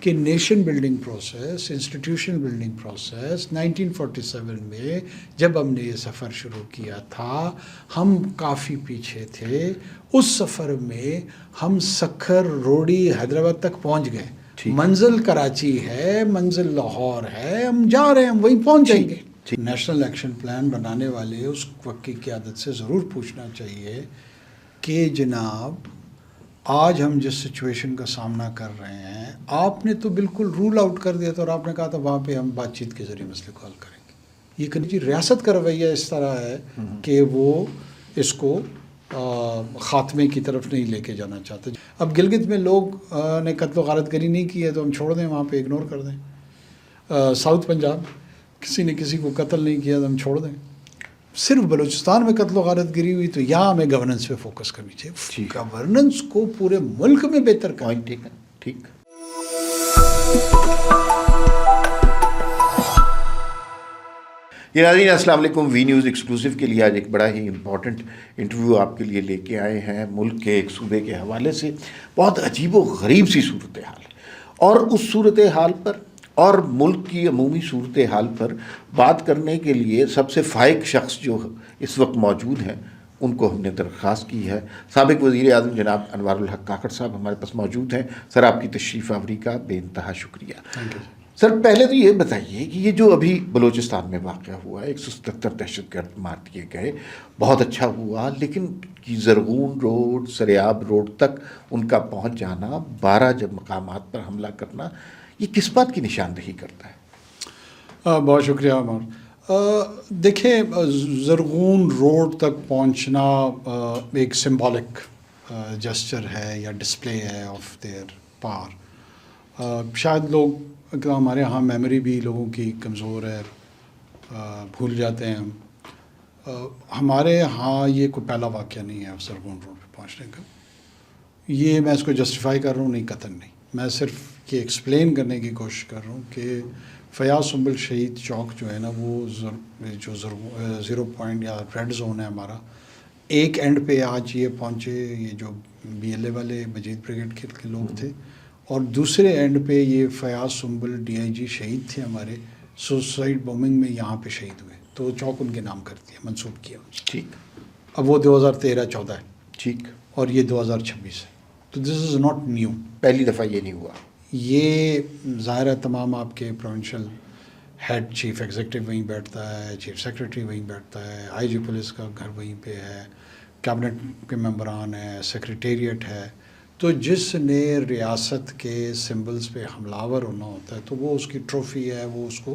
کہ nation building process, institution building process 1947 میں جب ہم نے یہ سفر شروع کیا تھا ہم کافی پیچھے تھے. اس سفر میں ہم سکھر روڑی حیدرآباد تک پہنچ گئے. منزل کراچی ہے، منزل لاہور ہے، ہم جا رہے ہیں، ہم وہیں پہنچ جائیں گے. نیشنل ایکشن پلان بنانے والے اس وقت کی قیادت سے ضرور پوچھنا چاہیے کہ جناب آج ہم جس سچویشن کا سامنا کر رہے ہیں آپ نے تو بالکل رول آؤٹ کر دیا تھا اور آپ نے کہا تھا وہاں پہ ہم بات چیت کے ذریعے مسئلے کو حل کریں گے. یہ کہیں ریاست کا رویہ اس طرح ہے کہ وہ اس کو خاتمے کی طرف نہیں لے کے جانا چاہتے. اب گلگت میں لوگ نے قتل و غارت گری نہیں کی ہے تو ہم چھوڑ دیں، وہاں پہ اگنور کر دیں. ساؤتھ پنجاب کسی نے کسی کو قتل نہیں کیا تو ہم چھوڑ دیں. صرف بلوچستان میں قتل و غارت گری ہوئی تو یہاں ہمیں گورننس پہ فوکس کرنی چاہیے. گورننس کو پورے ملک میں بہتر کریں. ٹھیک. ناظرین السلام علیکم. وی نیوز ایکسکلوسیو کے لیے آج ایک بڑا ہی امپورٹنٹ انٹرویو آپ کے لیے لے کے آئے ہیں. ملک کے ایک صوبے کے حوالے سے بہت عجیب و غریب سی صورتحال ہے، اور اس صورتحال پر اور ملک کی عمومی صورتحال پر بات کرنے کے لیے سب سے فائق شخص جو اس وقت موجود ہیں ان کو ہم نے درخواست کی ہے. سابق وزیر اعظم جناب انوار الحق کاکڑ صاحب ہمارے پاس موجود ہیں. سر آپ کی تشریف آوری کا بے انتہا شکریہ. سر پہلے تو یہ بتائیے کہ یہ جو ابھی بلوچستان میں واقعہ ہوا ہے 177 دہشت گرد مار دیے گئے، بہت اچھا ہوا، لیکن زرغون روڈ، سریاب روڈ تک ان کا پہنچ جانا، 12 جب مقامات پر حملہ کرنا، یہ کس بات کی نشاندہی کرتا ہے؟ بہت شکریہ عمر. دیکھیں زرغون روڈ تک پہنچنا ایک سمبولک جسچر ہے یا ڈسپلے ہے آف دیئر پاور. شاید لوگ ہمارے ہاں میموری بھی لوگوں کی کمزور ہے، بھول جاتے ہیں ہم. ہمارے ہاں یہ کوئی پہلا واقعہ نہیں ہے زرغون روڈ پہ پہنچنے کا. یہ میں اس کو جسٹیفائی کر رہا ہوں، نہیں قطعاً نہیں. میں صرف یہ ایکسپلین کرنے کی کوشش کر رہا ہوں کہ فیاض سنبل شہید چوک جو ہے نا وہ جو 0 پوائنٹ یا ریڈ زون ہے ہمارا، ایک اینڈ پہ آج یہ پہنچے یہ جو بی ایل اے والے مجید بریگیڈ کے لوگ تھے، اور دوسرے اینڈ پہ یہ فیاض سنبل ڈی آئی جی شہید تھے ہمارے، سوسائڈ بومنگ میں یہاں پہ شہید ہوئے، تو چوک ان کے نام کر دیا، منسوب کیا ان سے. ٹھیک. اب وہ 2013-14 ہے. ٹھیک. اور یہ 2026 ہے. تو دس از ناٹ نیو. پہلی دفعہ یہ نہیں ہوا. یہ ظاہر ہے تمام آپ کے پروونشل ہیڈ، چیف ایگزیکٹو وہیں بیٹھتا ہے، چیف سیکرٹری وہیں بیٹھتا ہے، آئی جی پولیس کا گھر وہیں پہ ہے، کیبنٹ کے ممبران ہیں، سیکریٹریٹ ہے. تو جس نے ریاست کے سمبلز پہ حملہ آور ہونا ہوتا ہے تو وہ اس کی ٹرافی ہے، وہ اس کو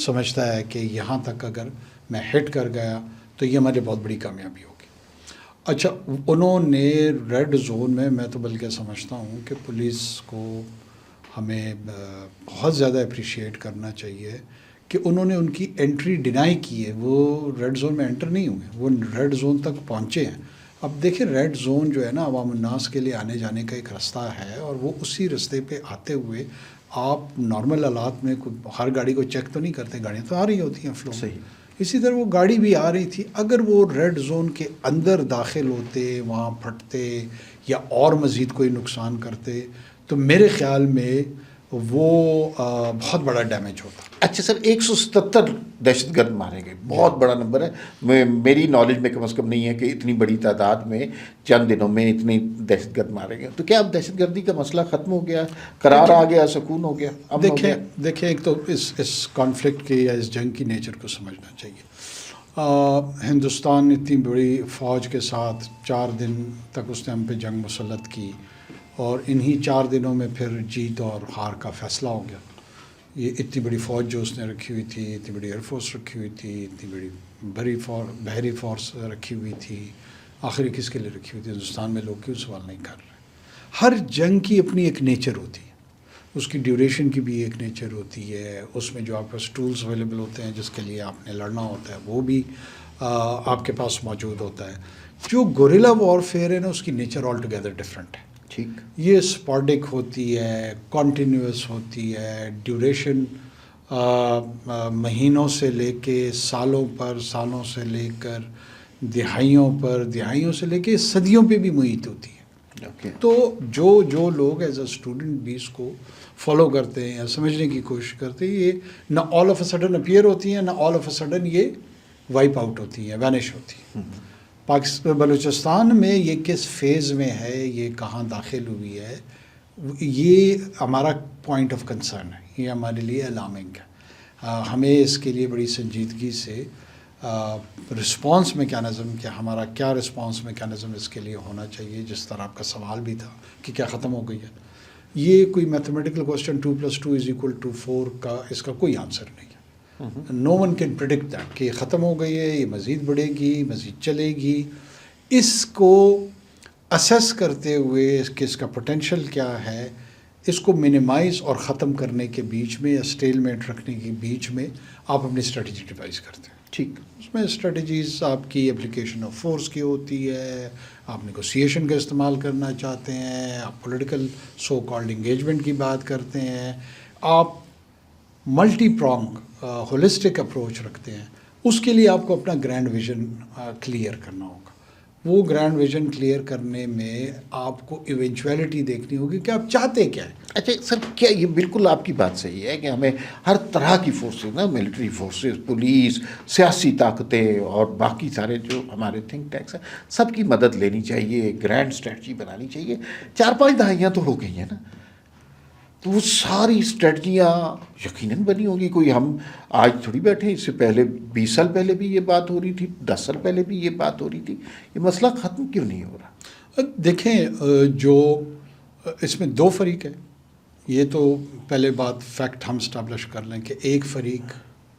سمجھتا ہے کہ یہاں تک اگر میں ہٹ کر گیا تو یہ ہمارے بہت بڑی کامیابی ہوگی. اچھا، انہوں نے ریڈ زون میں تو بلکہ سمجھتا ہوں کہ پولیس کو ہمیں بہت زیادہ اپریشیٹ کرنا چاہیے کہ انہوں نے ان کی انٹری ڈینائی کی ہے. وہ ریڈ زون میں انٹر نہیں ہوئے، وہ ریڈ زون تک پہنچے ہیں. اب دیکھیں ریڈ زون جو ہے نا عوام الناس کے لیے آنے جانے کا ایک راستہ ہے، اور وہ اسی راستے پہ آتے ہوئے آپ نارمل حالات میں ہر گاڑی کو چیک تو نہیں کرتے، گاڑیاں تو آ رہی ہوتی ہیں فلو. صحیح. اسی طرح وہ گاڑی بھی آ رہی تھی. اگر وہ ریڈ زون کے اندر داخل ہوتے، وہاں پھٹتے یا اور مزید کوئی نقصان کرتے تو میرے خیال میں وہ بہت بڑا ڈیمیج ہوتا. اچھا سر، 177 دہشت گرد مارے گئے، بہت بڑا نمبر ہے. میری نالج میں کم از کم نہیں ہے کہ اتنی بڑی تعداد میں چند دنوں میں اتنے دہشت گرد مارے گئے. تو کیا اب دہشت گردی کا مسئلہ ختم ہو گیا، قرار آ گیا، سکون ہو گیا؟ دیکھیں ایک تو اس کانفلکٹ کی یا اس جنگ کی نیچر کو سمجھنا چاہیے. ہندوستان اتنی بڑی فوج کے ساتھ 4 دن تک اس نے ہم پہ جنگ مسلط کی، اور انہی 4 دنوں میں پھر جیت اور ہار کا فیصلہ ہو گیا. یہ اتنی بڑی فوج جو اس نے رکھی ہوئی تھی، اتنی بڑی ایئر فورس رکھی ہوئی تھی، اتنی بڑی بحری فورس رکھی ہوئی تھی، آخری کس کے لیے رکھی ہوئی تھی؟ ہندوستان میں لوگ کیوں سوال نہیں کر رہے؟ ہر جنگ کی اپنی ایک نیچر ہوتی ہے، اس کی ڈیوریشن کی بھی ایک نیچر ہوتی ہے، اس میں جو آپ کے پاس ٹولز اویلیبل ہوتے ہیں جس کے لیے آپ نے لڑنا ہوتا ہے وہ بھی آپ کے پاس موجود ہوتا ہے. جو گوریلا وارفیئر ہے نا اس کی نیچر آل ٹوگیدر ڈفرینٹ ہے. ٹھیک. یہ اسپارڈک ہوتی ہے، کنٹینیوس ہوتی ہے، ڈیوریشن مہینوں سے لے کے سالوں پر، سالوں سے لے کر دہائیوں پر، دہائیوں سے لے کے صدیوں پہ بھی محیط ہوتی ہے. اوکے. تو جو لوگ ایز اے اسٹوڈنٹ بھی اس کو فالو کرتے ہیں یا سمجھنے کی کوشش کرتے ہیں، یہ نہ all of a sudden appear ہوتی ہیں، نہ آل آف اے سڈن یہ وائپ آؤٹ ہوتی ہیں، وینش ہوتی ہیں. بلوچستان میں یہ کس فیز میں ہے، یہ کہاں داخل ہوئی ہے، یہ ہمارا پوائنٹ آف کنسرن ہے، یہ ہمارے لیے الارمنگ ہے. ہمیں اس کے لیے بڑی سنجیدگی سے رسپانس میکینزم، کہ ہمارا کیا رسپانس میکینزم اس کے لیے ہونا چاہیے. جس طرح آپ کا سوال بھی تھا کہ کیا ختم ہو گئی ہے، یہ کوئی میتھمیٹیکل کوشچن 2+2=4 کا اس کا کوئی آنسر نہیں ہے. نو ون کین پریڈکٹ دیٹ کہ یہ ختم ہو گئی ہے، یہ مزید بڑھے گی، مزید چلے گی. اس کو اسیس کرتے ہوئے کہ اس کا پوٹینشیل کیا ہے، اس کو منیمائز اور ختم کرنے کے بیچ میں یا اسٹیل میٹ رکھنے کے بیچ میں آپ اپنی اسٹریٹجی ڈیوائز کرتے ہیں. ٹھیک. اس میں اسٹریٹجیز آپ کی اپلیکیشن آف فورس کی ہوتی ہے، آپ نیگوسیشن کا استعمال کرنا چاہتے ہیں، آپ پولیٹیکل سو کالڈ انگیجمنٹ کی بات کرتے ہیں، آپ ملٹی پرانگ ہولسٹک اپروچ رکھتے ہیں. اس کے لیے آپ کو اپنا گرینڈ ویژن کلیئر کرنا ہوگا. وہ گرینڈ ویژن کلیئر کرنے میں آپ کو ایونچویلٹی دیکھنی ہوگی کہ آپ چاہتے کیا ہیں. اچھا سر، کیا یہ بالکل آپ کی بات صحیح ہے کہ ہمیں ہر طرح کی فورسز نا، ملٹری فورسز، پولیس، سیاسی طاقتیں اور باقی سارے جو ہمارے تھنک ٹینکس ہیں، سب کی مدد لینی چاہیے، گرینڈ اسٹریٹجی بنانی چاہیے. 4-5 دہائیاں تو ہو گئی ہیں نا، تو وہ ساری اسٹریٹجیاں یقیناً بنی ہوگی. کوئی ہم آج تھوڑی بیٹھے، اس سے پہلے 20 سال پہلے بھی یہ بات ہو رہی تھی، 10 سال پہلے بھی یہ بات ہو رہی تھی. یہ مسئلہ ختم کیوں نہیں ہو رہا؟ دیکھیں، جو اس میں 2 فریق ہیں. یہ تو پہلے بات فیکٹ ہم اسٹیبلش کر لیں کہ ایک فریق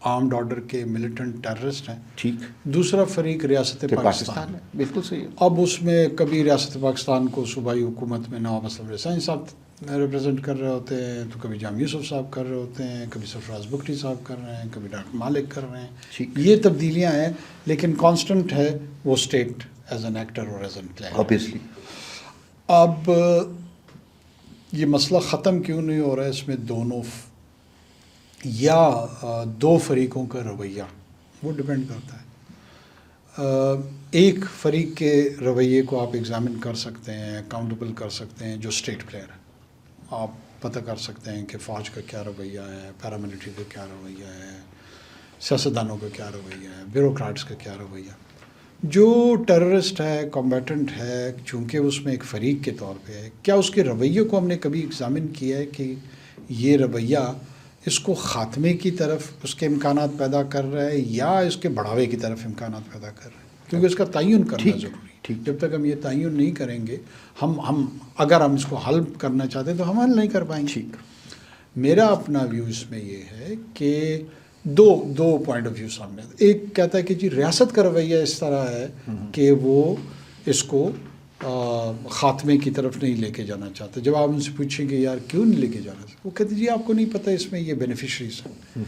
آرمڈ آرڈر کے ملیٹنٹ ٹیررسٹ ہیں، ٹھیک. دوسرا فریق ریاست پاکستان ہے. بالکل صحیح ہے. اب اس میں کبھی ریاست پاکستان کو صوبائی حکومت میں نواب اسلم رسائن صاحب ریپرزینٹ کر رہے ہوتے ہیں، تو کبھی جام یوسف صاحب کر رہے ہوتے ہیں، کبھی سرفراز بکٹی صاحب کر رہے ہیں، کبھی ڈاکٹر مالک کر رہے ہیں. ٹھیک. یہ تبدیلیاں ہیں، لیکن کانسٹنٹ ہے وہ اسٹیٹ ایز این ایکٹر اور ایز این پلیئر. آبویسلی. اب یہ مسئلہ ختم کیوں نہیں ہو رہا ہے، اس میں دو فریقوں کا رویہ وہ ڈپینڈ کرتا ہے. ایک فریق کے رویے کو آپ ایگزامن کر سکتے ہیں، اکاؤنٹیبل کر سکتے ہیں، جو اسٹیٹ پلیئر ہے. آپ پتہ کر سکتے ہیں کہ فوج کا کیا رویہ ہے، پیراملٹری کا کیا رویہ ہے، سیاستدانوں کا کیا رویہ ہے، بیوروکراٹس کا کیا رویہ. جو ٹیررسٹ ہے، کمبیٹنٹ ہے، چونکہ اس میں ایک فریق کے طور پہ ہے، کیا اس کے رویے کو ہم نے کبھی ایگزامن کیا ہے کہ یہ رویہ اس کو خاتمے کی طرف اس کے امکانات پیدا کر رہا ہے یا اس کے بڑھاوے کی طرف امکانات پیدا کر رہا ہے؟ کیونکہ اس کا تعین کرنا ضروری ہے. جب تک ہم یہ تعین نہیں کریں گے، اگر ہم اس کو حل کرنا چاہتے ہیں تو ہم حل نہیں کر پائیں گے. میرا اپنا ویو اس میں یہ ہے کہ دو پوائنٹ آف ویو سامنے. ایک کہتا ہے کہ جی ریاست کا رویہ اس طرح ہے کہ وہ اس کو خاتمے کی طرف نہیں لے کے جانا چاہتے. جب آپ ان سے پوچھیں گے یار کیوں نہیں لے کے جانا چاہتے، وہ کہتے جی آپ کو نہیں پتہ اس میں یہ بینیفیشریز ہیں،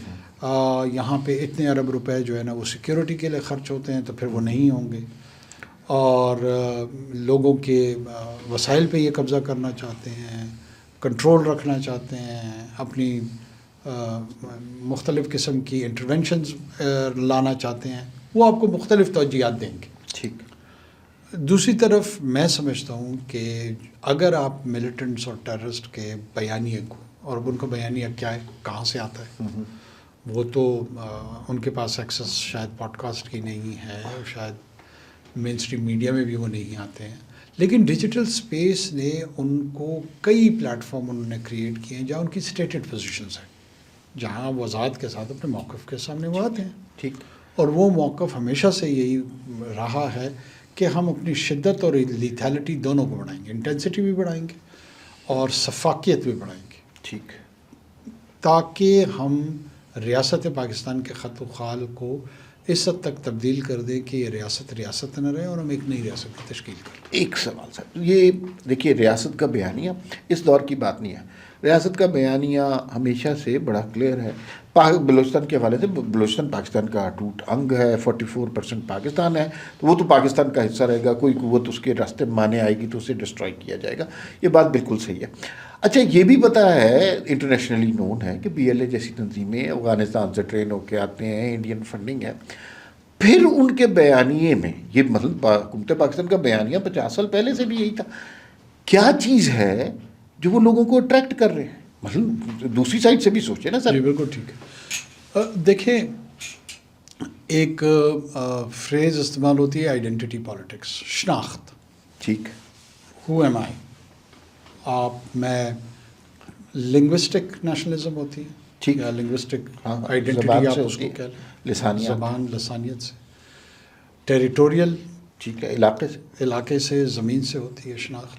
یہاں پہ اتنے ارب روپے جو ہے نا وہ سیکیورٹی کے لیے خرچ ہوتے ہیں، تو پھر وہ نہیں ہوں گے، اور لوگوں کے وسائل پہ یہ قبضہ کرنا چاہتے ہیں، کنٹرول رکھنا چاہتے ہیں، اپنی مختلف قسم کی انٹرونشنز لانا چاہتے ہیں. وہ آپ کو مختلف توجیہات دیں گے. ٹھیک. دوسری طرف میں سمجھتا ہوں کہ اگر آپ ملیٹنٹس اور ٹیررسٹ کے بیانیے کو، اور اب ان کا بیانیہ کیا ہے، کہاں سے آتا ہے، وہ تو ان کے پاس ایکسیس شاید پوڈ کاسٹ کی نہیں ہے، شاید مین اسٹریم میڈیا میں بھی وہ نہیں آتے ہیں، لیکن ڈیجیٹل اسپیس نے ان کو کئی پلیٹ فارم انہوں نے کریٹ کیے ہیں جہاں ان کی اسٹیٹڈ پوزیشنز ہیں، جہاں وہ ذات کے ساتھ اپنے موقف کے سامنے وہ آتے ہیں. ٹھیک. اور وہ موقف ہمیشہ سے یہی رہا ہے کہ ہم اپنی شدت اور لیتھیلٹی دونوں کو بڑھائیں گے، انٹینسٹی بھی بڑھائیں گے اور شفافیت بھی بڑھائیں گے. ٹھیک. تاکہ ہم ریاست پاکستان کے خط و خال کو اس حد تک تبدیل کر دیں کہ یہ ریاست نہ رہے اور ہم ایک نئی ریاست کی تشکیل کریں. ایک سوال سر، یہ دیکھیے ریاست کا بیانیہ اس دور کی بات نہیں ہے. ریاست کا بیانیہ ہمیشہ سے بڑا کلیئر ہے. بلوچستان کے حوالے سے بلوچستان پاکستان کا اٹوٹ انگ ہے، 44% پاکستان ہے، تو وہ تو پاکستان کا حصہ رہے گا. کوئی قوت اس کے راستے مانے آئے گی تو اسے ڈسٹروائے کیا جائے گا. یہ بات بالکل صحیح ہے. اچھا یہ بھی پتہ ہے، انٹرنیشنلی نون ہے کہ BLA جیسی تنظیمیں افغانستان سے ٹرین ہو کے آتے ہیں، انڈین فنڈنگ ہے. پھر ان کے بیانیے میں یہ مطلب حکومت پاکستان کا بیانیہ 50 سال پہلے سے بھی یہی تھا کیا چیز ہے جو وہ لوگوں کو اٹریکٹ کر رہے ہیں. مطلب دوسری سائڈ سے بھی سوچے نا سر. جی بالکل ٹھیک ہے. دیکھیں ایک فریز استعمال ہوتی ہے آئیڈینٹی پالیٹکس، شناخت. ٹھیک. ہو ایم آئی. آپ میں لنگوسٹک نیشنلزم ہوتی ہے، ٹھیک. یا لنگوسٹک ہاں، آئیڈینٹی زبان آپ سے اس ہوتی کو ہے، کہہ لیں، لسانیات. زبان لسانیت سے. ٹیریٹوریل، ٹھیک ہے، علاقے سے. علاقے سے، زمین سے ہوتی ہے شناخت.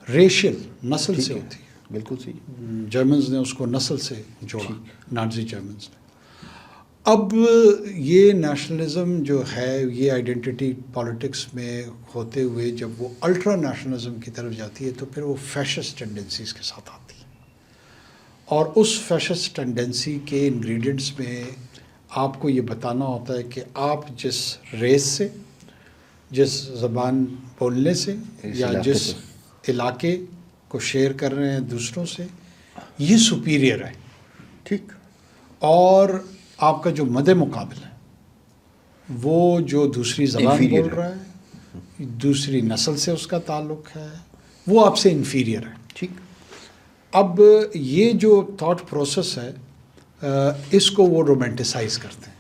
ریشل، نسل ٹھیک سے ہے، ہوتی ہے. بالکل صحیح. جرمنز نے اس کو نسل سے جوڑا، ٹھیک. نازی جرمنز نے. اب یہ نیشنلزم جو ہے، یہ آئیڈینٹی پالیٹکس میں ہوتے ہوئے جب وہ الٹرا نیشنلزم کی طرف جاتی ہے تو پھر وہ فیشسٹ ٹینڈنسیز کے ساتھ آتی ہے. اور اس فیشسٹ ٹینڈنسی کے انگریڈینٹس میں آپ کو یہ بتانا ہوتا ہے کہ آپ جس ریس سے، جس زبان بولنے سے، اس یا علاقے جس سے. علاقے کو شیئر کر رہے ہیں دوسروں سے، یہ سپیریئر ہے. ٹھیک. اور آپ کا جو مد مقابل ہے وہ جو دوسری زبان Inferior بول ہے. رہا ہے، دوسری نسل سے اس کا تعلق ہے، وہ آپ سے انفیریئر ہے. ٹھیک. اب یہ جو تھاٹ پروسیس ہے، اس کو وہ رومانٹیسائز کرتے ہیں.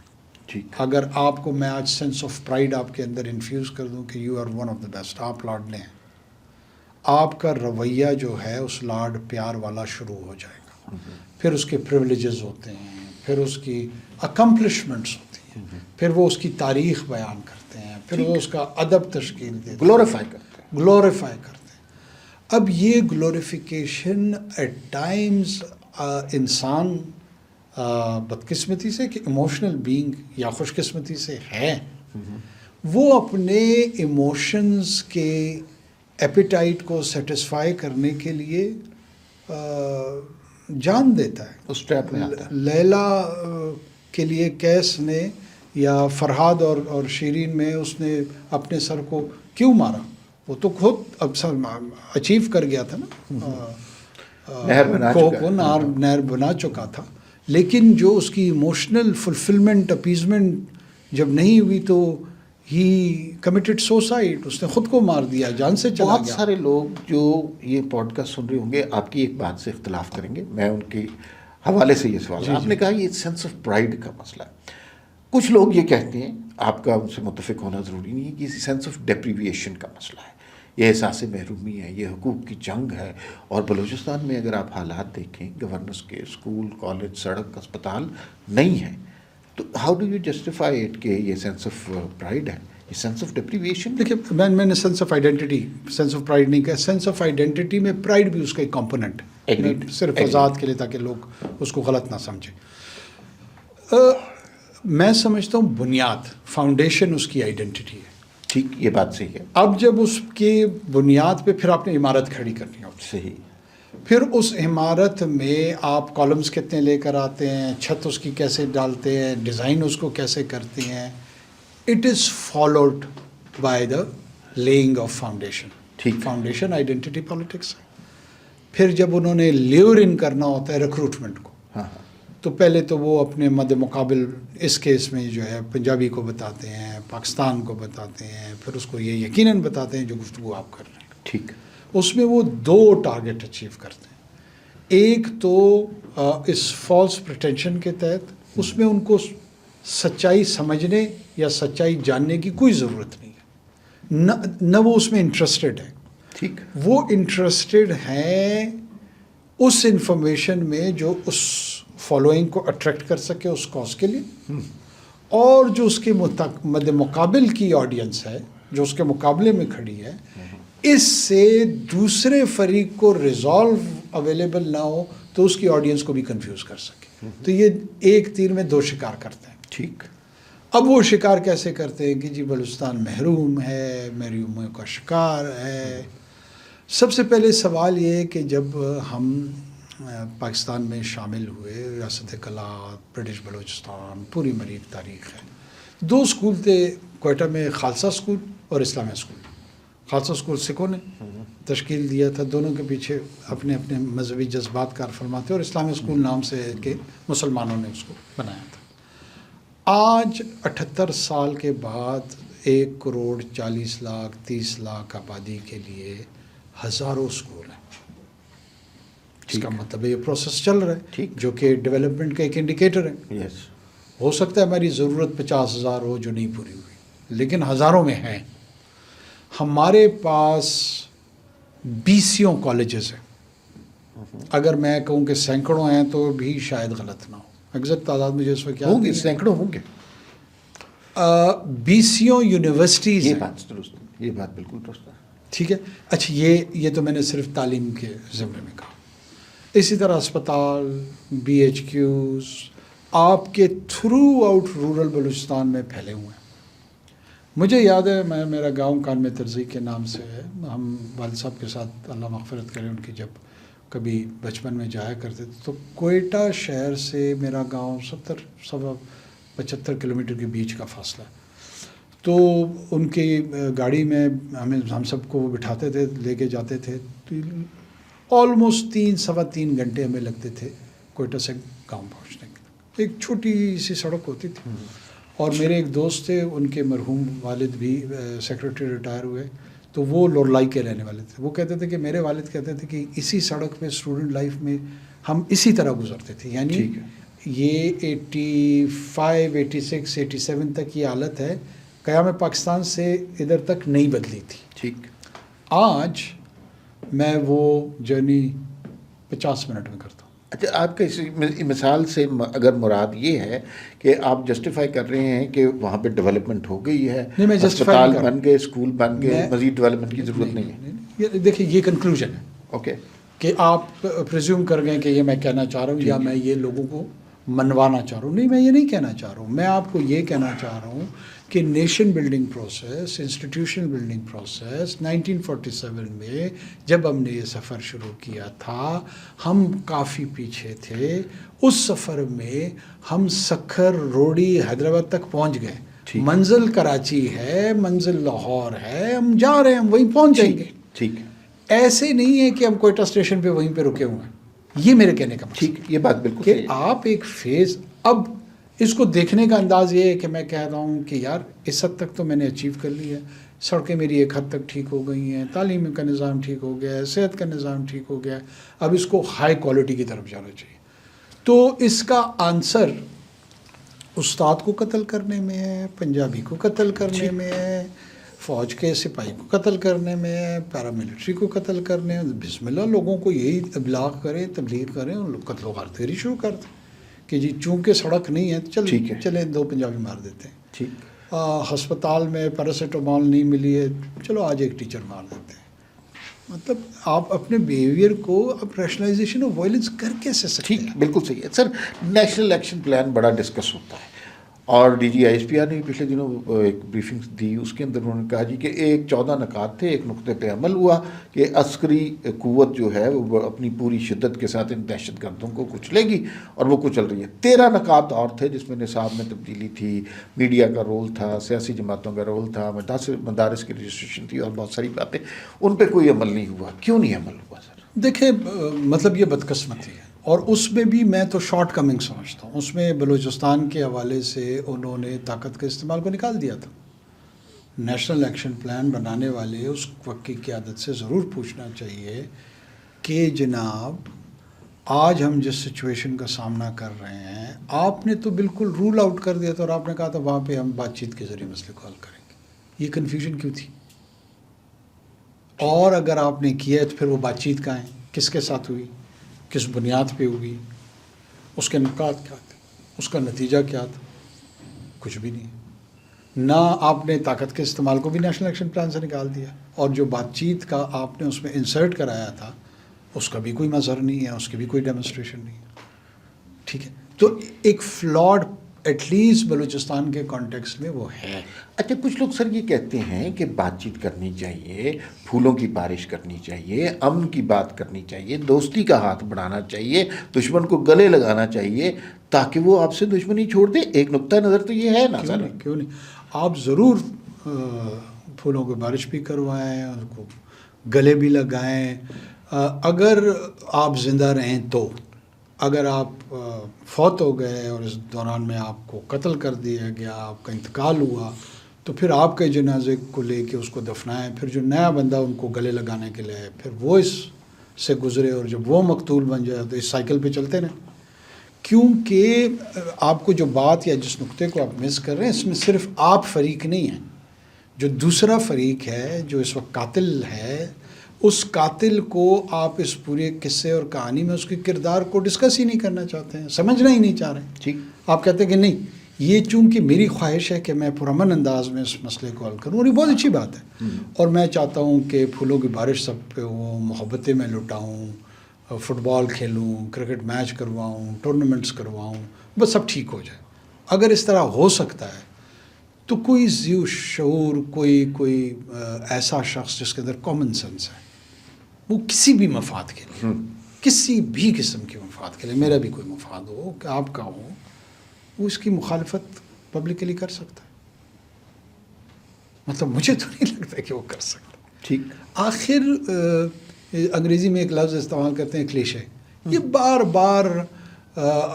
ٹھیک. اگر آپ کو میں آج سینس آف پرائڈ آپ کے اندر انفیوز کر دوں کہ you are one of the best, آپ لاڈلے ہیں، آپ کا رویہ جو ہے اس لاڈ پیار والا شروع ہو جائے گا. پھر اس کے پریولیجز ہوتے ہیں، پھر اس کی اکمپلشمنٹس ہوتی ہیں، پھر وہ اس کی تاریخ بیان کرتے ہیں، پھر وہ اس کا ادب تشکیل دیتے ہیں، گلوریفائی کرتے ہیں. گلوریفائی کرتے ہیں. اب یہ گلوریفیکیشن ایٹ ٹائمز انسان بدقسمتی سے کہ ایموشنل بینگ یا خوش قسمتی سے ہے، وہ اپنے ایموشنز کے ایپیٹائٹ کو سیٹسفائی کرنے کے لیے جان دیتا ہے. اس ٹریپ میں آتا ہے. لیلا کے لیے کیس نے، یا فرہاد اور شیرین میں اس نے اپنے سر کو کیوں مارا؟ وہ تو خود اب اچیو کر گیا تھا نا، نہر بنا چکا ہے. نہر بنا چکا تھا. لیکن جو اس کی ایموشنل فلفلمنٹ، اپیزمنٹ جب نہیں ہوئی تو ہی کمیٹڈ سوسائڈ، اس نے خود کو مار دیا، جان سے چلا بہت گیا. سارے لوگ جو یہ پوڈ کاسٹ سن رہے ہوں گے آپ کی ایک بات سے اختلاف کریں گے. میں ان کے حوالے سے یہ سوال، آپ نے کہا یہ سینس آف پرائڈ کا مسئلہ ہے. کچھ لوگ یہ کہتے ہیں، آپ کا ان سے متفق ہونا ضروری نہیں ہے، کہ یہ سینس آف ڈیپریویشن کا مسئلہ ہے، یہ احساس محرومی ہے، یہ حقوق کی جنگ ہے. اور بلوچستان میں اگر آپ حالات دیکھیں، گورننس کے، اسکول، کالج، سڑک، اسپتال نہیں ہیں، تو how do you justify it کہ یہ سینس آف پرائڈ ہے، یہ سینس آف ڈیپریویشن؟ دیکھیے میں نے sense of identity, sense of pride نہیں کہا. سینس آف آئیڈینٹی میں پرائڈ بھی اس کا ایک کمپوننٹ ہے. میں صرف وضاحت کے لیے تاکہ لوگ اس کو غلط نہ سمجھیں. میں سمجھتا ہوں بنیاد، فاؤنڈیشن اس کی آئیڈینٹی ہے. ٹھیک، یہ بات صحیح ہے. اب جب اس کی بنیاد پہ پھر آپ نے عمارت کھڑی کرنی ہوتی ہے. صحیح. پھر اس عمارت میں آپ کالمز کتنے لے کر آتے ہیں، چھت اس کی کیسے ڈالتے ہیں، ڈیزائن اس کو کیسے کرتے ہیں. It is followed by the lying of foundation. ٹھیک. فاؤنڈیشن آئیڈینٹی پالیٹکس ہے. پھر جب انہوں نے لیور ان کرنا ہوتا ہے ریکروٹمنٹ کو، ہاں. تو پہلے تو وہ اپنے مد مقابل اس کیس میں جو ہے پنجابی کو بتاتے ہیں، پاکستان کو بتاتے ہیں، پھر اس کو یہ یقیناً بتاتے ہیں جو گفتگو آپ کر رہے ہیں. ٹھیک. اس میں وہ دو ٹارگٹ اچیو کرتے ہیں. ایک تو اس فالس پریٹینشن کے تحت اس میں ان کو سچائی سمجھنے یا سچائی جاننے کی کوئی ضرورت نہیں ہے، نہ وہ اس میں انٹرسٹڈ ہے. ٹھیک. وہ انٹرسٹڈ ہیں اس انفارمیشن میں جو اس فالوئنگ کو اٹریکٹ کر سکے اس کاز کے لیے، اور جو اس کے مد مقابل کی آڈینس ہے جو اس کے مقابلے میں کھڑی ہے، اس سے دوسرے فریق کو ریزالو اویلیبل نہ ہو تو اس کی آڈینس کو بھی کنفیوز کر سکے. تو یہ ایک تیر میں دو شکار کرتے ہیں. ٹھیک. اب وہ شکار کیسے کرتے ہیں کہ جی بلوچستان محروم ہے، محرومیوں کا شکار ہے. سب سے پہلے سوال یہ ہے کہ جب ہم پاکستان میں شامل ہوئے، ریاست کلات، برٹش بلوچستان، پوری مریب تاریخ ہے. دو اسکول تھے کوئٹہ میں، خالصہ اسکول اور اسلامیہ اسکول. خالصہ اسکول سکھوں نے تشکیل دیا تھا، دونوں کے پیچھے اپنے اپنے مذہبی جذبات کار فرماتے، اور اسلامیہ اسکول نام سے کہ مسلمانوں نے اس کو بنایا تھا. آج 78 سال کے بعد 1 کروڑ 40 لاکھ 30 لاکھ آبادی کے لیے ہزاروں اسکول ہیں. اس کا مطلب یہ پروسیس چل رہا ہے جو کہ ڈیولپمنٹ کا ایک انڈیکیٹر ہے. یس ہو سکتا ہے ہماری ضرورت 50,000 ہو جو نہیں پوری ہوئی، لیکن ہزاروں میں ہیں. ہمارے پاس 20 کالجز ہیں. اگر میں کہوں کہ سینکڑوں ہیں تو بھی شاید غلط نہ ہو. ایگزیکٹ تعداد مجھے اس وقت ہوں گے، سینکڑوں ہوں گے. 20 یونیورسٹیز یہ ہیں. بات درست ہے، یہ بات بالکل درست ہے. ٹھیک ہے. اچھا یہ تو میں نے صرف تعلیم کے ضمن میں کہا. اسی طرح اسپتال، بی ایچ کیوز آپ کے تھرو آؤٹ رورل بلوچستان میں پھیلے ہوئے ہیں. مجھے یاد ہے میرا گاؤں کان میں ترزی کے نام سے ہے. ہم والد صاحب کے ساتھ اللہ مغفرت کریں ان کی جب کبھی بچپن میں جایا کرتے تھے تو کوئٹہ شہر سے میرا گاؤں 75 کلومیٹر کے بیچ کا فاصلہ ہے. تو ان کی گاڑی میں ہم سب کو وہ بٹھاتے تھے، لے کے جاتے تھے. آلموسٹ 3-3.25 گھنٹے ہمیں لگتے تھے کوئٹہ سے گاؤں پہنچنے کے. ایک چھوٹی سی سڑک ہوتی تھی. اور میرے ایک دوست تھے، ان کے مرحوم والد بھی سیکرٹری ریٹائر ہوئے، تو وہ لولائی کے رہنے والے تھے. وہ کہتے تھے کہ میرے والد کہتے تھے کہ اسی سڑک پہ اسٹوڈنٹ لائف میں ہم اسی طرح گزرتے تھے. یعنی یہ 85 86 87 تک یہ حالت ہے، قیام پاکستان سے ادھر تک نہیں بدلی تھی. ٹھیک. آج میں وہ جرنی 50 منٹ میں کرتا ہوں. اچھا، آپ کے اس مثال سے اگر مراد یہ ہے کہ آپ جسٹیفائی کر رہے ہیں کہ وہاں پہ ڈیولپمنٹ ہو گئی ہے، نہیں، میں ہسپتال بن گئے، اسکول بن گئے، مزید ڈیولپمنٹ کی ضرورت نہیں ہے. دیکھیں یہ کنکلوژن ہے. اوکے. کہ آپ پریزیوم کر گئے کہ یہ میں کہنا چاہ رہا ہوں یا میں یہ لوگوں کو منوانا چاہ رہا ہوں. نہیں، میں یہ نہیں کہنا چاہ رہا ہوں. میں آپ کو یہ کہنا چاہ رہا ہوں کہ nation building process, institution building process 1947 میں جب ہم نے یہ سفر شروع کیا تھا، ہم کافی پیچھے تھے. اس سفر میں ہم سکھر روڑی حیدرآباد تک پہنچ گئے. منزل کراچی ہے، منزل لاہور ہے، ہم جا رہے ہیں، ہم وہیں پہنچ جائیں گے. ٹھیک. ایسے نہیں ہے کہ ہم کوئٹہ اسٹیشن پہ وہیں پہ رکے ہوئے ہیں. یہ میرے کہنے کا مقصد. ٹھیک، یہ بات بالکل کہ آپ ایک فیز، اب اس کو دیکھنے کا انداز یہ ہے کہ میں کہہ رہا ہوں کہ یار اس حد تک تو میں نے اچیو کر لی ہے. سڑکیں میری ایک حد تک ٹھیک ہو گئی ہیں، تعلیم کا نظام ٹھیک ہو گیا ہے، صحت کا نظام ٹھیک ہو گیا ہے. اب اس کو ہائی کوالٹی کی طرف جانا چاہیے. تو اس کا آنسر استاد کو قتل کرنے میں ہے، پنجابی کو قتل کرنے میں ہے، فوج کے سپاہی کو قتل کرنے میں ہے، پیراملٹری کو قتل کرنے میں. بسم اللہ، لوگوں کو یہی ابلاغ کریں، تبلیغ کریں، اور لوگ قتل و غارت شروع کر دیں کہ جی چونکہ سڑک نہیں ہے تو چلیں 2 پنجابی مار دیتے ہیں. ٹھیک. ہسپتال میں پیراسیٹامول نہیں ملی ہے، چلو آج ایک ٹیچر مار دیتے ہیں. مطلب آپ اپنے بیہیویئر کو اب ریشنلائزیشن آف وائلنس کر کیسے سکتے ہیں؟ ٹھیک، بالکل صحیح ہے. سر، نیشنل ایکشن پلان بڑا ڈسکس ہوتا ہے، اور D G I S P R نے پچھلے دنوں ایک بریفنگ دی. اس کے اندر انہوں نے کہا جی کہ 14 نکات تھے. ایک نقطے پہ عمل ہوا کہ عسکری قوت جو ہے وہ اپنی پوری شدت کے ساتھ ان دہشت گردوں کو کچلے گی، اور وہ کچل رہی ہے. 13 نکات اور تھے جس میں نصاب میں تبدیلی تھی، میڈیا کا رول تھا، سیاسی جماعتوں کا رول تھا، مدارس کی رجسٹریشن تھی، اور بہت ساری باتیں. ان پہ کوئی عمل نہیں ہوا. کیوں نہیں عمل ہوا سر؟ دیکھیں، مطلب یہ بدقسمتی ہے، اور اس میں بھی میں تو شارٹ کمنگ سمجھتا ہوں. اس میں بلوچستان کے حوالے سے انہوں نے طاقت کے استعمال کو نکال دیا تھا. نیشنل ایکشن پلان بنانے والے اس وقت کی قیادت سے ضرور پوچھنا چاہیے کہ جناب آج ہم جس سچویشن کا سامنا کر رہے ہیں، آپ نے تو بالکل رول آؤٹ کر دیا تھا، اور آپ نے کہا تھا وہاں پہ ہم بات چیت کے ذریعے مسئلے کو حل کریں گے. یہ کنفیوژن کیوں تھی؟ اور اگر آپ نے کیا تو پھر وہ بات چیت کہاں ہے؟ کس کے ساتھ ہوئی؟ کس بنیاد پہ ہوئی؟ اس کے نکات کیا تھے؟ اس کا نتیجہ کیا تھا؟ کچھ بھی نہیں. نہ آپ نے طاقت کے استعمال کو بھی نیشنل ایکشن پلان سے نکال دیا، اور جو بات چیت کا آپ نے اس میں انسرٹ کرایا تھا اس کا بھی کوئی مظہر نہیں ہے، اس کی بھی کوئی ڈیمونسٹریشن نہیں ہے. ٹھیک ہے. تو ایک فلاڈ ایٹ لیسٹ بلوچستان کے کانٹیکسٹ میں وہ ہے. اچھا، کچھ لوگ سر یہ کہتے ہیں کہ بات چیت کرنی چاہیے، پھولوں کی بارش کرنی چاہیے، امن کی بات کرنی چاہیے، دوستی کا ہاتھ بڑھانا چاہیے، دشمن کو گلے لگانا چاہیے تاکہ وہ آپ سے دشمنی چھوڑ دے. ایک نقطہ نظر تو یہ ہے نا سر. کیوں نہیں؟ آپ ضرور پھولوں کی بارش بھی کروائیں، ان کو گلے بھی لگائیں. اگر آپ زندہ رہیں تو، اگر آپ فوت ہو گئے اور اس دوران میں آپ کو قتل کر دیا گیا، آپ کا انتقال ہوا، تو پھر آپ کے جنازے کو لے کے اس کو دفنائیں، پھر جو نیا بندہ ان کو گلے لگانے کے لیے آئے، پھر وہ اس سے گزرے، اور جب وہ مقتول بن جائے تو اس سائیکل پہ چلتے رہیں. کیونکہ آپ کو جو بات یا جس نقطے کو آپ مس کر رہے ہیں، اس میں صرف آپ فریق نہیں ہیں. جو دوسرا فریق ہے جو اس وقت قاتل ہے، اس قاتل کو آپ اس پورے قصے اور کہانی میں اس کے کردار کو ڈسکس ہی نہیں کرنا چاہتے ہیں، سمجھنا ہی نہیں چاہ رہے ہیں. ٹھیک. آپ کہتے ہیں کہ نہیں، یہ چونکہ میری خواہش ہے کہ میں پرامن انداز میں اس مسئلے کو حل کروں، اور یہ بہت اچھی بات ہے. اور میں چاہتا ہوں کہ پھولوں کی بارش سب پہ ہو، محبتیں میں لٹاؤں، فٹ بال کھیلوں، کرکٹ میچ کرواؤں، ٹورنامنٹس کرواؤں، بس سب ٹھیک ہو جائے. اگر اس طرح ہو سکتا ہے تو کوئی ذو شعور، کوئی ایسا شخص جس کے اندر کامن سینس ہے، وہ کسی بھی مفاد کے لیے، کسی بھی قسم کے مفاد کے لیے، میرا بھی کوئی مفاد ہو کہ آپ کا ہو، وہ اس کی مخالفت پبلکلی کر سکتا ہے. مطلب مجھے تو نہیں لگتا کہ وہ کر سکتا. ٹھیک. آخر انگریزی میں ایک لفظ استعمال کرتے ہیں کلیشے. یہ بار بار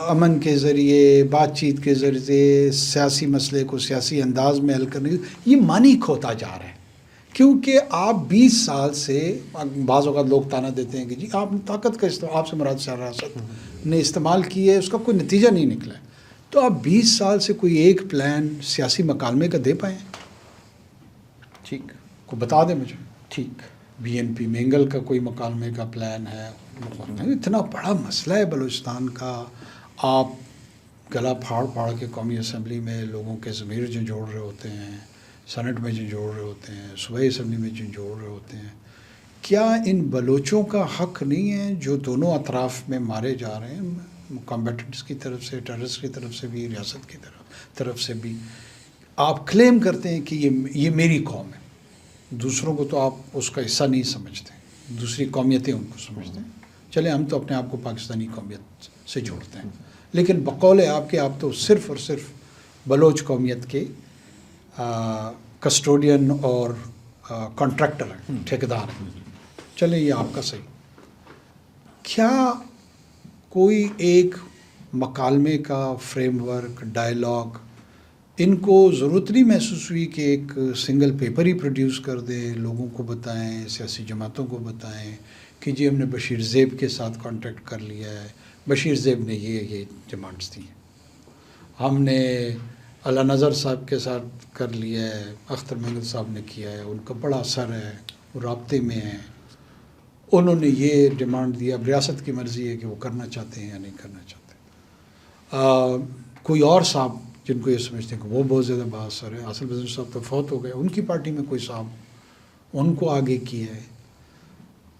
امن کے ذریعے، بات چیت کے ذریعے سیاسی مسئلے کو سیاسی انداز میں حل کرنے، یہ معنی کھوتا جا رہا ہے. کیونکہ آپ 20 سال سے، بعض اوقات لوگ طعنہ دیتے ہیں کہ جی آپ نے طاقت کا استعمال، آپ سے مراد سیاست نے استعمال کی ہے، اس کا کوئی نتیجہ نہیں نکلا ہے. تو آپ 20 سال سے کوئی ایک پلان سیاسی مکالمے کا دے پائیں؟ ٹھیک. کو بتا دیں مجھے. ٹھیک. بی این پی مینگل کا کوئی مکالمے کا پلان ہے؟ اتنا بڑا مسئلہ ہے بلوچستان کا، آپ گلا پھاڑ پھاڑ کے قومی اسمبلی میں لوگوں کے ضمیر جھنجھوڑ رہے ہوتے ہیں، سینٹ میں جھنجھوڑ رہے ہوتے ہیں، صوبائی اسمبلی میں جھنجھوڑ رہے ہوتے ہیں. کیا ان بلوچوں کا حق نہیں ہے جو دونوں اطراف میں مارے جا رہے ہیں، کمبیٹنٹس کی طرف سے، ٹیررسٹ کی طرف سے بھی، ریاست کی طرف سے بھی؟ آپ کلیم کرتے ہیں کہ یہ میری قوم ہے، دوسروں کو تو آپ اس کا حصہ نہیں سمجھتے، دوسری قومیتیں ان کو سمجھتے ہیں. چلیں ہم تو اپنے آپ کو پاکستانی قومیت سے جوڑتے ہیں، لیکن بقول آپ کے آپ تو صرف اور صرف بلوچ قومیت کے کسٹوڈین اور کانٹریکٹر ہیں، ٹھیکیدار ہیں. چلیں یہ آپ کا صحیح. کیا کوئی ایک مکالمے کا فریم ورک، ڈائلاگ، ان کو ضرورت نہیں محسوس ہوئی کہ ایک سنگل پیپر ہی پروڈیوس کر دیں، لوگوں کو بتائیں، سیاسی جماعتوں کو بتائیں کہ جی ہم نے بشیر زیب کے ساتھ کانٹیکٹ کر لیا ہے، بشیر زیب نے یہ ڈیمانڈس دی ہیں، ہم نے اعلیٰ نظر صاحب کے ساتھ کر لیا ہے، اختر مینگل صاحب نے کیا ہے، ان کا بڑا اثر ہے، وہ رابطے میں ہیں، انہوں نے یہ ڈیمانڈ دیا. اب ریاست کی مرضی ہے کہ وہ کرنا چاہتے ہیں یا نہیں کرنا چاہتے. کوئی اور صاحب جن کو یہ سمجھتے ہیں کہ وہ بہت زیادہ بااثر ہے، حاصل بزرگ صاحب تو فوت ہو گئے، ان کی پارٹی میں کوئی صاحب ان کو آگے کیا ہے.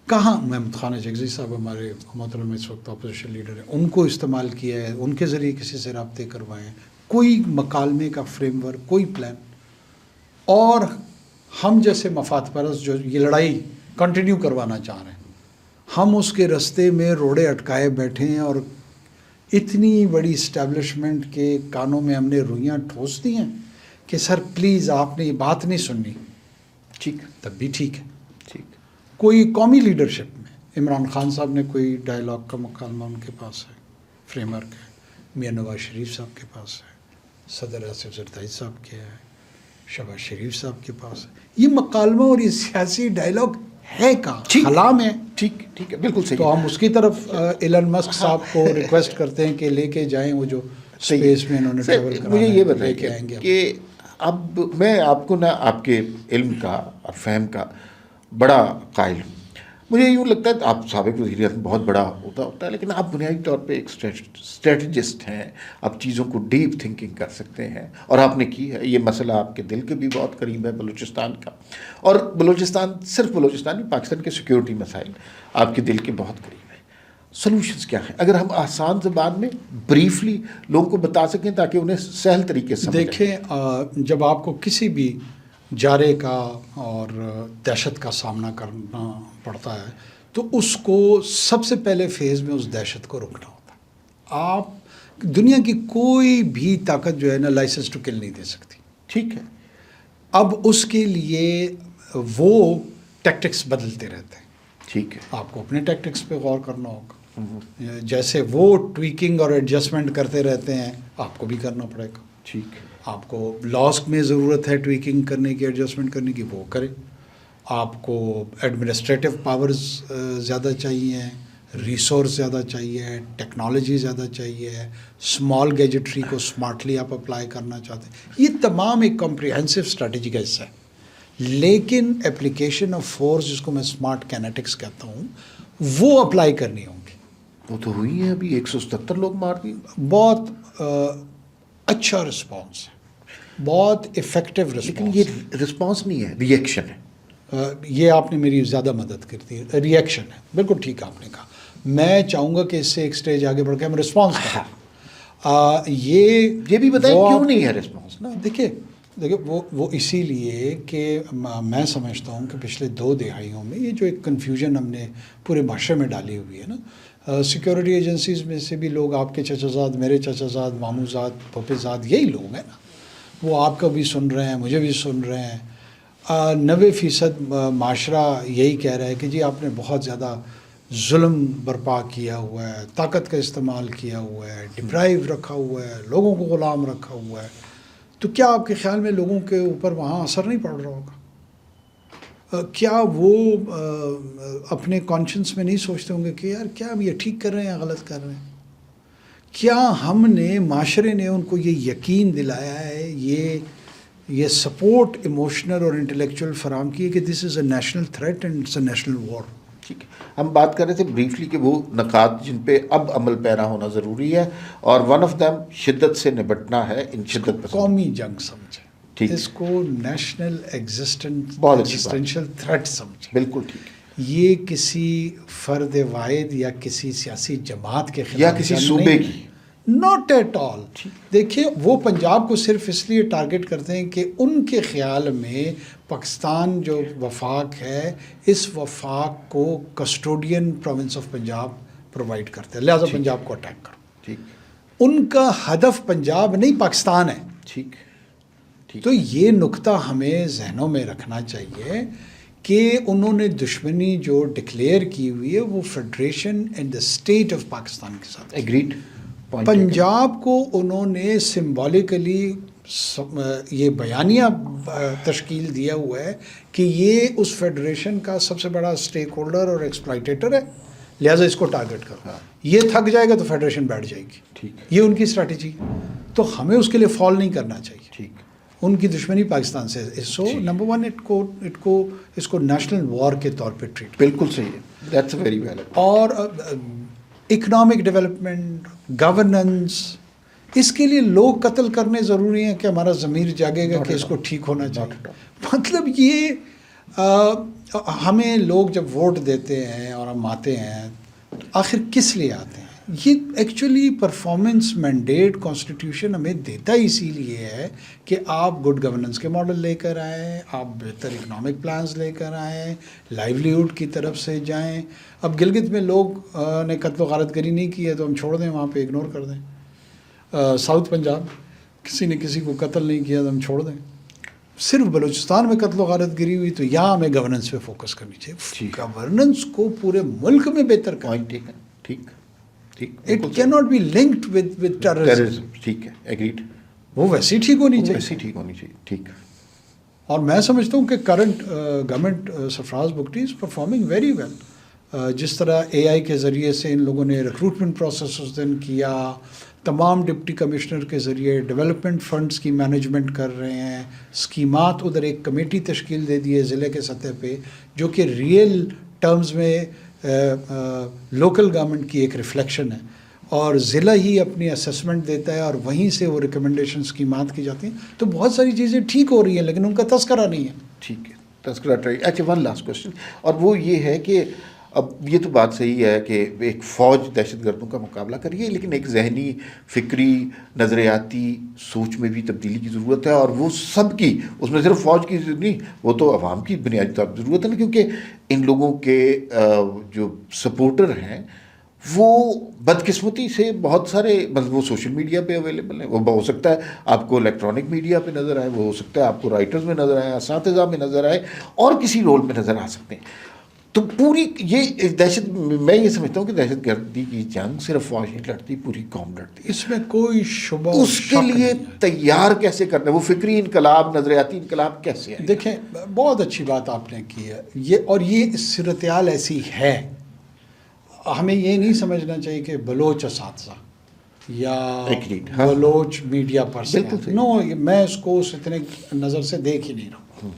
کہاں محمد خان جگزی صاحب ہمارے محترم اس وقت اپوزیشن لیڈر ہیں، ان کو استعمال کیا ہے، ان کے ذریعے کسی سے رابطے کروائے ہیں. کوئی مکالمے کا فریم ورک، کوئی پلان. اور ہم جیسے مفاد پرست جو یہ لڑائی کنٹینیو کروانا چاہ رہے ہیں، ہم اس کے رستے میں روڑے اٹکائے بیٹھے ہیں، اور اتنی بڑی اسٹیبلشمنٹ کے کانوں میں ہم نے روئیاں ٹھوس دی ہیں کہ سر پلیز آپ نے یہ بات نہیں سننی. ٹھیک. تب بھی ٹھیک ہے. ٹھیک. کوئی قومی لیڈرشپ میں عمران خان صاحب نے کوئی ڈائلاگ کا مکالمہ ان کے پاس ہے، فریم ورک ہے. میاں نواز شریف صاحب کے پاس ہے، صدر آصف زرداری صاحب کے ہے، شہباز شریف صاحب کے پاس ہے. یہ مکالمہ اور یہ سیاسی ڈائلاگ ہے کہاں؟ خلا میں. ٹھیک. ٹھیک ہے، بالکل صحیح. تو ہم اس کی طرف ایلن مسک صاحب کو ریکویسٹ کرتے ہیں کہ لے کے جائیں، وہ جو اسپیس میں انہوں نے ٹریول کرانا ہے. مجھے یہ بتائیں کہ اب میں آپ کو نا آپ کے علم کا اور فہم کا بڑا قائل ہوں. مجھے یوں لگتا ہے آپ سابق وزیر اعظم بہت بڑا ہوتا ہے، لیکن آپ بنیادی طور پہ ایک اسٹریٹجسٹ ہیں، آپ چیزوں کو ڈیپ تھنکنگ کر سکتے ہیں، اور آپ نے کی ہے. یہ مسئلہ آپ کے دل کے بھی بہت قریب ہے، بلوچستان کا. اور بلوچستان، صرف بلوچستان نہیں، پاکستان کے سیکیورٹی مسائل آپ کے دل کے بہت قریب ہیں. سلوشنز کیا ہیں اگر ہم آسان زبان میں بریفلی لوگوں کو بتا سکیں تاکہ انہیں سہل طریقے سے سمجھ آئے؟ دیکھیں، جب آپ کو کسی بھی جارے کا اور دہشت کا سامنا کرنا پڑتا ہے تو اس کو سب سے پہلے فیز میں اس دہشت کو روکنا ہوتا ہے. آپ دنیا کی کوئی بھی طاقت جو ہے نا لائسنس ٹو کل نہیں دے سکتی. ٹھیک ہے. اب اس کے لیے وہ ٹیکٹکس بدلتے رہتے ہیں. ٹھیک ہے. آپ کو اپنے ٹیکٹکس پہ غور کرنا ہوگا. جیسے وہ ٹویکنگ اور ایڈجسٹمنٹ کرتے رہتے ہیں، آپ کو بھی کرنا پڑے گا. ٹھیک ہے. آپ کو لاس میں ضرورت ہے ٹویکنگ کرنے کی، ایڈجسٹمنٹ کرنے کی، وہ کریں. آپ کو ایڈمنسٹریٹو پاورز زیادہ چاہیے، ریسورس زیادہ چاہیے، ٹیکنالوجی زیادہ چاہیے، اسمال گیجٹری کو اسمارٹلی آپ اپلائی کرنا چاہتے ہیں. یہ تمام ایک کمپریہنسو اسٹریٹجی کا حصہ ہے. لیکن اپلیکیشن آف فورس، جس کو میں اسمارٹ کینیٹکس کہتا ہوں، وہ اپلائی کرنی ہوں گی. وہ تو ہوئی ہے، ابھی 177 لوگ مار دیے. بہت اچھا رسپانس ہے، بہت افیکٹو لیکن رسپانس. یہ رسپانس نہیں ہے، ری ایکشن ہے. یہ آپ نے میری زیادہ مدد کر دی. ری ایکشن ہے، بالکل ٹھیک آپ نے کہا. میں چاہوں گا کہ اس سے ایک سٹیج آگے بڑھ کے ہم رسپانس کریں. یہ بھی بتائیں کیوں نہیں ہے رسپانس نا. دیکھیے وہ اسی لیے کہ میں سمجھتا ہوں کہ پچھلے 2 دہائیوں میں یہ جو ایک کنفیوژن ہم نے پورے معاشرے میں ڈالی ہوئی ہے نا، سیکورٹی ایجنسیز میں سے بھی لوگ، آپ کے چچا زاد، میرے چچا زاد، ماموں زاد، پھوپھے زاد، یہی لوگ ہیں نا. وہ آپ کا بھی سن رہے ہیں، مجھے بھی سن رہے ہیں. 90% معاشرہ یہی کہہ رہا ہے کہ جی آپ نے بہت زیادہ ظلم برپا کیا ہوا ہے، طاقت کا استعمال کیا ہوا ہے، ڈپرائیو رکھا ہوا ہے، لوگوں کو غلام رکھا ہوا ہے. تو کیا آپ کے خیال میں لوگوں کے اوپر وہاں اثر نہیں پڑ رہا ہوگا؟ کیا وہ اپنے کانشنس میں نہیں سوچتے ہوں گے کہ یار کیا ہم یہ ٹھیک کر رہے ہیں یا غلط کر رہے ہیں؟ کیا ہم نے، معاشرے نے ان کو یہ یقین دلایا ہے، یہ سپورٹ ایموشنل اور انٹلیکچوئل فراہم کی ہے کہ this is a national threat and it's a national war? ٹھیک ہے. ہم بات کر رہے تھے بریفلی کہ وہ نکات جن پہ اب عمل پیرا ہونا ضروری ہے، اور ون آف دم شدت سے نبٹنا ہے. ان شدت پسند قومی جنگ سمجھیں، ٹھیک، اس کو نیشنل بہت اچھی ایگزسٹینشیل تھریٹ سمجھیں. بالکل ٹھیک. یہ کسی فرد واحد یا کسی سیاسی جماعت کے خلاف یا کسی صوبے کی، ناٹ ایٹ آل. دیکھیے وہ پنجاب کو صرف اس لیے ٹارگٹ کرتے ہیں کہ ان کے خیال میں پاکستان جو وفاق ہے، اس وفاق کو custodian province of Punjab provide کرتے ہیں، لہٰذا پنجاب کو اٹیک کرو. ٹھیک. ان کا ہدف پنجاب نہیں پاکستان ہے. ٹھیک. تو یہ نقطہ ہمیں ذہنوں میں رکھنا چاہیے کہ انہوں نے دشمنی جو ڈکلیئر کی ہوئی ہے وہ federation and the state of Pakistan کے ساتھ. ایگریڈ. پنجاب کو انہوں نے سمبولیکلی یہ بیانیہ تشکیل دیا ہوا ہے کہ یہ اس فیڈریشن کا سب سے بڑا اسٹیک ہولڈر اور ایکسپلائٹیٹر ہے، لہٰذا اس کو ٹارگٹ کرو. یہ تھک جائے گا تو فیڈریشن بیٹھ جائے گی. ٹھیک. یہ ان کی اسٹریٹجی. تو ہمیں اس کے لیے فال نہیں کرنا چاہیے. ٹھیک. ان کی دشمنی پاکستان سے. سو نمبر 1 اس کو نیشنل وار کے طور پہ ٹریٹ. بالکل صحیح ہے. That's very well. اور اکنامک ڈیولپمنٹ، گورننس، اس کے لیے لوگ قتل کرنے ضروری ہیں کہ ہمارا ضمیر جاگے گا کہ اس کو ٹھیک ہونا چاہیے. مطلب یہ ہمیں لوگ جب ووٹ دیتے ہیں اور ہم آتے ہیں، آخر کس لیے آتے ہیں؟ یہ ایکچولی پرفارمنس مینڈیٹ کانسٹیٹیوشن ہمیں دیتا اسی لیے ہے کہ آپ گڈ گورننس کے ماڈل لے کر آئیں، آپ بہتر اکنامک پلانز لے کر آئیں، لائیولیہوڈ کی طرف سے جائیں. اب گلگت میں لوگ نے قتل و غارت گری نہیں کی ہے تو ہم چھوڑ دیں، وہاں پہ اگنور کر دیں. ساؤتھ پنجاب کسی نے کسی کو قتل نہیں کیا تو ہم چھوڑ دیں. صرف بلوچستان میں قتل و غارت گری ہوئی تو یہاں ہمیں گورننس پہ فوکس کرنی چاہیے. گورننس کو پورے ملک میں بہتر کریں. ٹھیک. It cannot be linked with terrorism. ٹھیک ہے. ایگریڈ. وہ ویسے ٹھیک ہونی چاہیے. ویسے ٹھیک ہونی چاہیے. ٹھیک. اور میں سمجھتا ہوں کہ current government Sarfraz Bugti is performing very well. جس طرح AI کے ذریعے سے ان لوگوں نے ریکروٹمنٹ پروسیس اس دن کیا، تمام ڈپٹی کمشنر کے ذریعے ڈیولپمنٹ فنڈز کی مینجمنٹ کر رہے ہیں، اسکیمات، ادھر ایک کمیٹی تشکیل دے دی ہے ضلع کے سطح پہ جو کہ ریئل ٹرمز میں لوکل گورنمنٹ کی ایک ریفلیکشن ہے، اور ضلع ہی اپنی اسیسمنٹ دیتا ہے اور وہیں سے وہ ریکمنڈیشن اسکیمات کی جاتی ہیں. تو بہت ساری چیزیں ٹھیک ہو رہی ہیں لیکن ان کا تذکرہ نہیں ہے. ٹھیک ہے. تذکرہ ٹرائی. اچھا، ون لاسٹ کوشچن، اور وہ یہ ہے کہ اب یہ تو بات صحیح ہے کہ ایک فوج دہشت گردوں کا مقابلہ کریے، لیکن ایک ذہنی، فکری، نظریاتی سوچ میں بھی تبدیلی کی ضرورت ہے، اور وہ سب کی، اس میں صرف فوج کی نہیں، وہ تو عوام کی بنیادی طور پر ضرورت ہے نا، کیونکہ ان لوگوں کے جو سپورٹر ہیں وہ بدقسمتی سے بہت سارے، بس وہ سوشل میڈیا پہ اویلیبل ہیں. وہ ہو سکتا ہے آپ کو الیکٹرانک میڈیا پہ نظر آئے، وہ ہو سکتا ہے آپ کو رائٹرز میں نظر آئے، اساتذہ میں نظر آئے، اور کسی رول میں نظر آ سکتے ہیں. تو پوری یہ دہشت، میں یہ سمجھتا ہوں کہ دہشت گردی کی جنگ صرف فوج نہیں لڑتی، پوری قوم لڑتی ہے. اس میں کوئی شبہ اس کے لیے تیار کیسے کرنا ہے؟ وہ فکری انقلاب، نظریاتی انقلاب کیسے ہے؟ دیکھیں بہت اچھی بات آپ نے کی ہے یہ، اور یہ صورتحال ایسی ہے. ہمیں یہ نہیں سمجھنا چاہیے کہ بلوچ اساتذہ یا بلوچ میڈیا پرسن، نو، میں اس کو اس اتنے نظر سے دیکھ ہی نہیں رہا.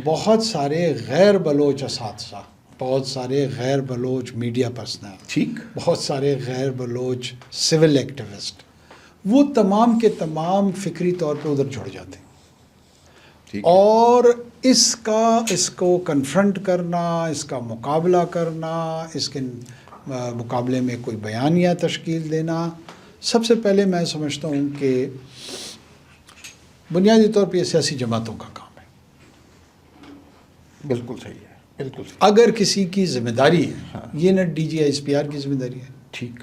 بہت سارے غیر بلوچ اساتذہ، بہت سارے غیر بلوچ میڈیا پرسنل، ٹھیک، بہت سارے غیر بلوچ سول ایکٹیوسٹ، وہ تمام کے تمام فکری طور پہ ادھر جڑ جاتے ہیں. اور اس کو کنفرنٹ کرنا، اس کا مقابلہ کرنا، اس کے مقابلے میں کوئی بیانیہ تشکیل دینا، سب سے پہلے میں سمجھتا ہوں کہ بنیادی طور پہ یہ سیاسی جماعتوں کا کام ہے. بالکل صحیح ہے، بالکل صحیح. اگر کسی کی ذمہ داری ہے، یہ نہ D G S P R کی ذمہ داری ہے، ٹھیک،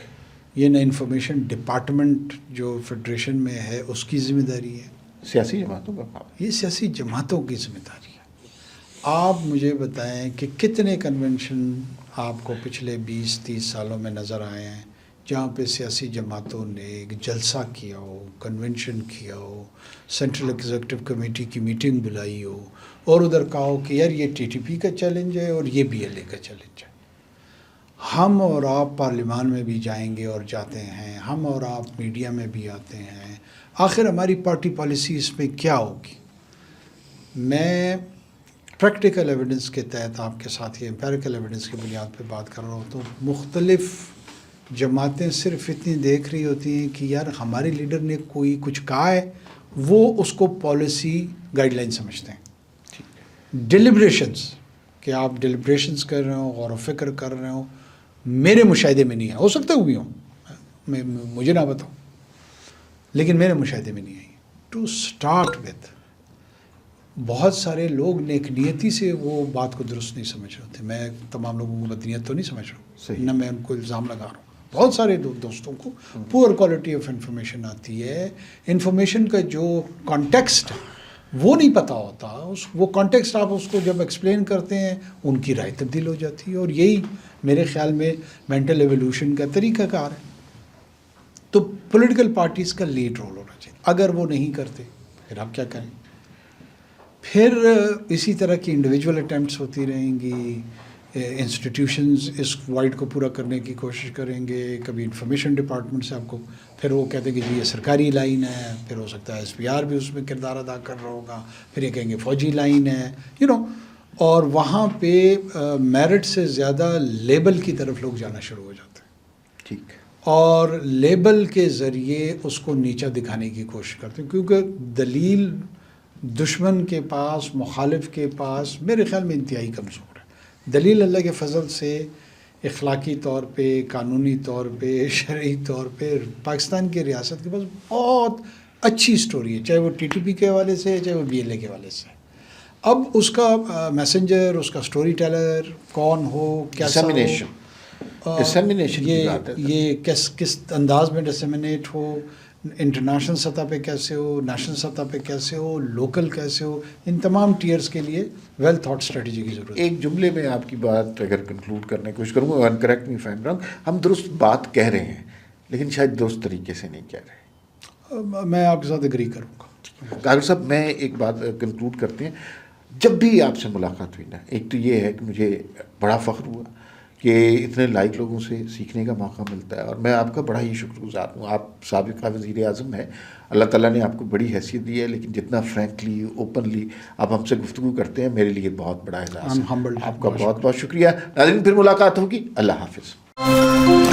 یہ نہ انفارمیشن ڈپارٹمنٹ جو فیڈریشن میں ہے اس کی ذمہ داری ہے، سیاسی جماعتوں کا کام ہے. یہ سیاسی جماعتوں کی ذمہ داری ہے. آپ مجھے بتائیں کہ کتنے کنونشن آپ کو پچھلے 20-30 سالوں میں نظر آئے ہیں جہاں پہ سیاسی جماعتوں نے ایک جلسہ کیا ہو، کنونشن کیا ہو، سینٹرل ایگزیکٹو کمیٹی کی میٹنگ بلائی ہو اور ادھر کہا ہو کہ یار یہ ٹی ٹی پی کا چیلنج ہے اور یہ بی ایل اے کا چیلنج ہے. ہم اور آپ پارلیمان میں بھی جائیں گے اور جاتے ہیں، ہم اور آپ میڈیا میں بھی آتے ہیں، آخر ہماری پارٹی پالیسی اس میں کیا ہوگی؟ میں پریکٹیکل ایویڈنس کے تحت آپ کے ساتھ یہ امپیریکل ایویڈنس کی بنیاد پہ بات کر رہا ہوں. تو مختلف جماعتیں صرف اتنی دیکھ رہی ہوتی ہیں کہ یار ہمارے لیڈر نے کوئی کچھ کہا ہے، وہ اس کو پالیسی گائیڈ لائن سمجھتے ہیں. ڈیلیبریشنز، کہ آپ ڈیلیبریشنز کر رہے ہوں، غور و فکر کر رہے ہوں، میرے مشاہدے میں نہیں ہے، ہو سکتا ہے وہ بھی ہوں، مجھے نہ بتاؤ، لیکن میرے مشاہدے میں نہیں آئی. ٹو سٹارٹ وتھ بہت سارے لوگ نیک نیتی سے وہ بات کو درست نہیں سمجھ رہے ہوتے. میں تمام لوگوں کو بدنیت تو نہیں سمجھ رہا ہوں، نہ میں ان کو الزام لگا رہا ہوں. بہت سارے دوستوں کو پور کوالٹی آف انفارمیشن آتی ہے، انفارمیشن کا جو کانٹیکسٹ وہ نہیں پتہ ہوتا، وہ کانٹیکسٹ آپ اس کو جب ایکسپلین کرتے ہیں ان کی رائے تبدیل ہو جاتی ہے. اور یہی میرے خیال میں مینٹل ایولیوشن کا طریقہ کار ہے. تو پولیٹیکل پارٹیز کا لیڈ رول ہونا چاہیے. اگر وہ نہیں کرتے پھر آپ کیا کریں؟ پھر اسی طرح کی انڈیویجول اٹیمپٹس ہوتی رہیں گی. انسٹیٹیوشنز اس وائڈ کو پورا کرنے کی کوشش کریں گے. کبھی انفارمیشن ڈپارٹمنٹ سے آپ کو، پھر وہ کہتے ہیں کہ جی یہ سرکاری لائن ہے، پھر ہو سکتا ہے ایس پی آر بھی اس میں کردار ادا کر رہا ہوگا، پھر یہ کہیں گے فوجی لائن ہے، اور وہاں پہ میرٹ سے زیادہ لیبل کی طرف لوگ جانا شروع ہو جاتے ہیں. ٹھیک. اور لیبل کے ذریعے اس کو نیچا دکھانے کی کوشش کرتے ہیں، کیونکہ دلیل دشمن کے پاس، مخالف کے پاس میرے خیال میں انتہائی کمزور ہے. دلیل اللہ کے فضل سے اخلاقی طور پہ، قانونی طور پہ، شرعی طور پہ پاکستان کی ریاست کے پاس بہت اچھی سٹوری ہے، چاہے وہ ٹی ٹی پی کے حوالے سے ہے، چاہے وہ بی ایل اے کے حوالے سے. اب اس کا میسنجر، اس کا سٹوری ٹیلر کون ہو، کیسا ہو، یہ کس انداز میں ڈسیمنیٹ ہو، انٹرنیشنل سطح پہ کیسے ہو، نیشنل سطح پہ کیسے ہو، لوکل کیسے ہو، ان تمام ٹیئرز کے لیے ویل تھاٹ اسٹریٹجی کی ضرورت ہے. ایک جملے میں آپ کی بات اگر کنکلوڈ کرنے کی کوشش کروں گا، correct me if I am wrong, ہم درست بات کہہ رہے ہیں لیکن شاید درست طریقے سے نہیں کہہ رہے. میں آپ کے ساتھ اگری کروں گا. قاضی صاحب، میں ایک بات کنکلوڈ کرتے ہیں. جب بھی آپ سے ملاقات ہوئی نا، ایک تو یہ ہے کہ مجھے بڑا فخر ہوا کہ اتنے لائق لوگوں سے سیکھنے کا موقع ملتا ہے، اور میں آپ کا بڑا ہی شکر گزار ہوں. آپ سابقہ وزیر اعظم ہیں، اللہ تعالیٰ نے آپ کو بڑی حیثیت دی ہے، لیکن جتنا فرینکلی، اوپنلی آپ ہم سے گفتگو کرتے ہیں، میرے لیے بہت بڑا اعزاز ہے. آپ کا بہت بہت شکریہ. ناظرین، پھر ملاقات ہوگی. اللہ حافظ.